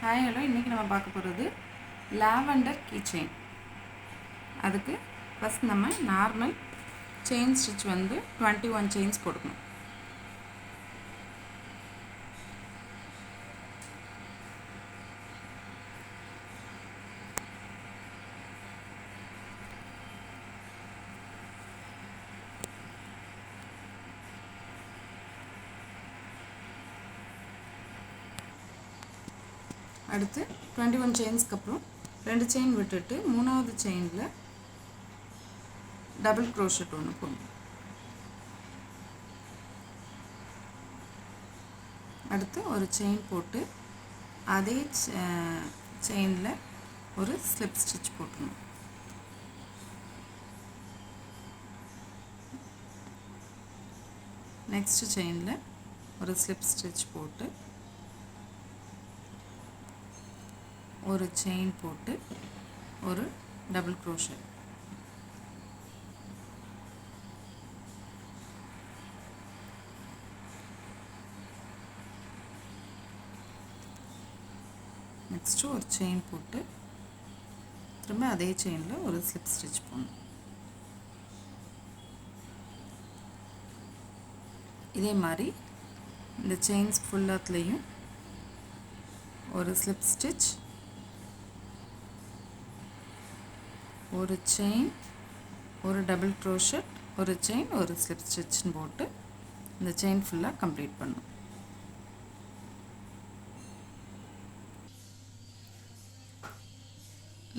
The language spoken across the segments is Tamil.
ஹாய் ஹலோ, இன்றைக்கி நம்ம பார்க்க போகிறது லாவெண்டர் கீ செயின். அதுக்கு ஃபஸ்ட் நம்ம நார்மல் செயின் ஸ்டிச் வந்து 21 செயின்ஸ் போட்டுக்கணும். அடுத்து 21 செயின்ஸ்க்கு அப்புறம் 2 செயின் விட்டுட்டு 3வது செயினில் டபுள் க்ரோஷெட் ஒன்று போடணும். அடுத்து ஒரு செயின் போட்டு அதே செயினில் ஒரு ஸ்லிப் ஸ்டிச் போட்டணும். நெக்ஸ்ட் செயினில் ஒரு ஸ்லிப் ஸ்டிச் போட்டு ஒரு செயின் போட்டு ஒரு டபுள் க்ரோஷெட். நெக்ஸ்ட்டு ஒரு செயின் போட்டு திரும்ப அதே செயினில் ஒரு ஸ்லிப் ஸ்டிச் போடணும். இதே மாதிரி இந்த செயின்ஸ் ஃபுல்லாத்துலேயும் ஒரு ஸ்லிப் ஸ்டிச், ஒரு செயின், ஒரு டபுள் க்ரோஷெட், ஒரு செயின், ஒரு ஸ்லிப் ஸ்டிச்னு போட்டு இந்த செயின் ஃபுல்லாக கம்ப்ளீட் பண்ணணும்.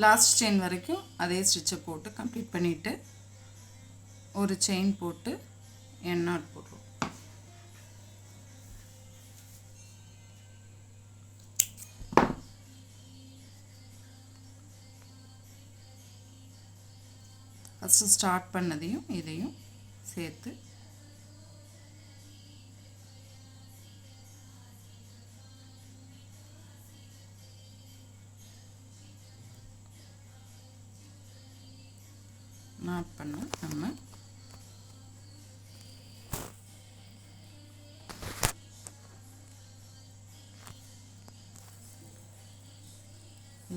லாஸ்ட் செயின் வரைக்கும் அதே ஸ்டிச்சை போட்டு கம்ப்ளீட் பண்ணிவிட்டு ஒரு செயின் போட்டு எண்ட் நாட் போடுறோம். ஃபஸ்ட்டு ஸ்டார்ட் பண்ணதையும் இதையும் சேர்த்து நாட் பண்ண நம்ம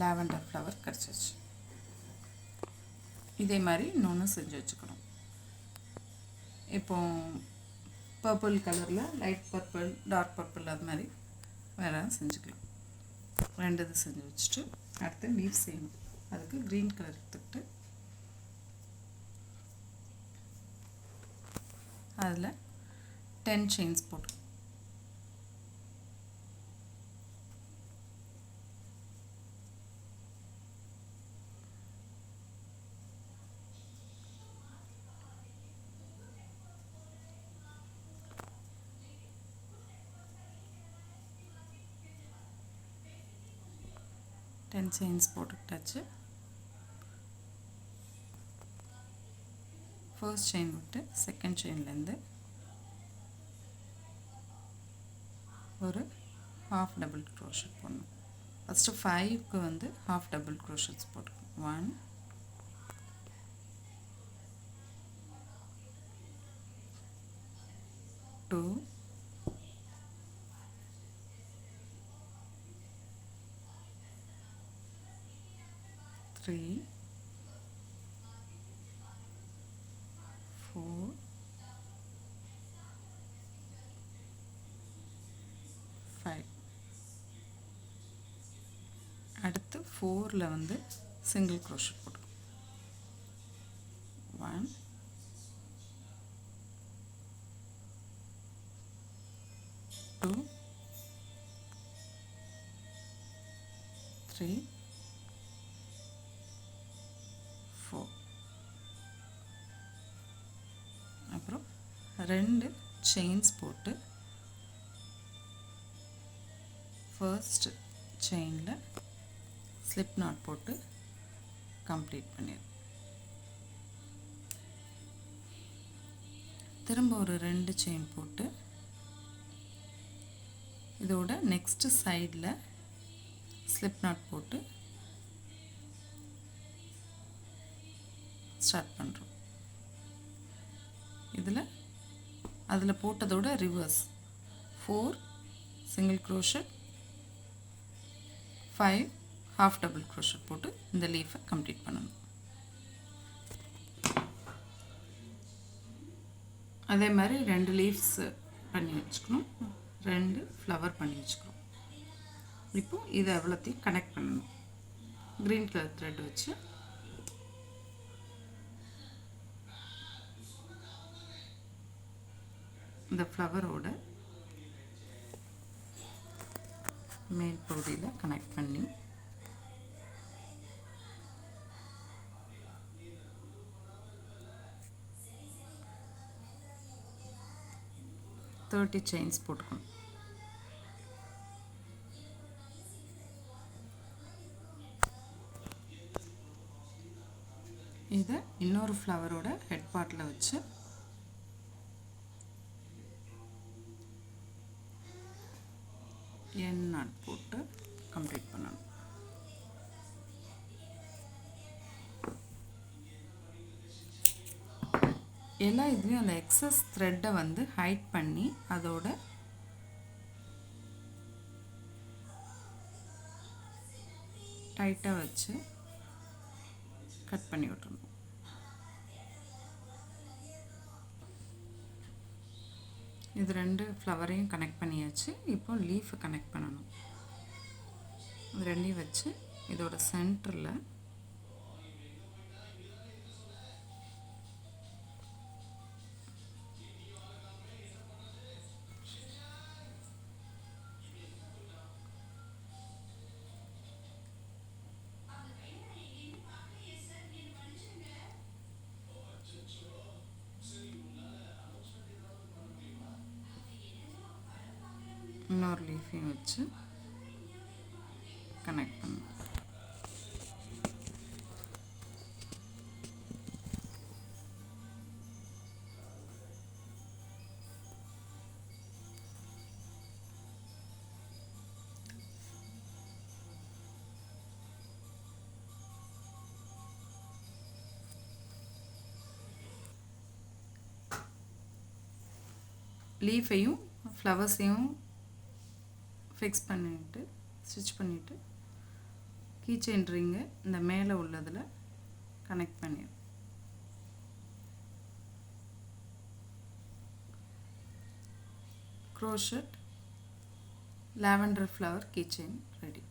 லாவெண்டர் ஃப்ளவர் கிடச்சிச்சு. இதே மாதிரி இன்னொன்று செஞ்சு வச்சுக்கணும். இப்போ பர்பிள் கலரில் லைட் பர்பிள், டார்க் பர்பிள் அது மாதிரி வேறு செஞ்சுக்கலாம். 2 இது செஞ்சு வச்சுட்டு அடுத்து லீவ் செய்யணும். அதுக்கு க்ரீன் கலர் எடுத்துக்கிட்டு அதில் 10 செயின்ஸ் போட்டு செயின்ஸ் போட்டுக்கிட்டாச்சு. ஃபர்ஸ்ட் செயின் விட்டு செகண்ட் செயின்லேருந்து ஒரு ஹாஃப் டபுள் க்ரோஷெட் போடணும். ஃபஸ்ட்டு 5க்கு வந்து ஹாஃப் டபுள் க்ரோஷெட்ஸ் போட்டுக்கணும். 1 2 3 4 5. அடுத்து 4ல் வந்து சிங்கிள் க்ரோஷெட் போட்டுக்கணும். 1 2 3 4. அப்புறம் 2 செயின்ஸ் போட்டு ஃபர்ஸ்ட் செயினில் ஸ்லிப் நாட் போட்டு கம்ப்ளீட் பண்ணிடுறோம். திரும்ப ஒரு 2 செயின் போட்டு இதோட நெக்ஸ்ட்டு சைடில் ஸ்லிப் நாட் போட்டு ஸ்டார்ட் பண்ணுறோம். அதில் போட்டதோட reverse 4 single crochet, 5 half double crochet போட்டு இந்த லீஃபை கம்ப்ளீட் பண்ணணும். அதே மாதிரி 2 லீவ்ஸ் பண்ணி வச்சுக்கணும், 2 ஃப்ளவர் பண்ணி வச்சுக்கணும். இப்போ இதை எவ்வளோத்தையும் கனெக்ட் பண்ணணும். க்ரீன் கலர் த்ரெட் வச்சு இந்த ஃப்ளவரோட மேல் பகுதியில் கனெக்ட் பண்ணி தேர்ட்டி செயின்ஸ் போட்டுக்கணும். இதை இன்னொரு ஃப்ளவரோட ஹெட் பார்ட்டில் வச்சு என் நாட் போட்டு கம்ப்ளீட் பண்ணணும். எல்லா இதுலேயும் அந்த எக்ஸஸ் த்ரெட்டை வந்து ஹைட் பண்ணி அதோட டைட்டாக வச்சு கட் பண்ணி விட்டுறணும். இது 2 ஃப்ளவரையும் கனெக்ட் பண்ணியாச்சு. இப்போ லீஃபை கனெக்ட் பண்ணணும். இது 2ஐயும் வச்சு இதோட சென்டரில் இன்னொரு லீஃபையும் வச்சு கனெக்ட் பண்ணணும். லீஃபையும் ஃப்ளவர்ஸையும் ஃபிக்ஸ் பண்ணிவிட்டு ஸ்டிச் பண்ணிவிட்டு கீ செயின் ரிங்கை இந்த மேலே உள்ளதில் கனெக்ட் பண்ணிடும். Crochet lavender flower key chain ready.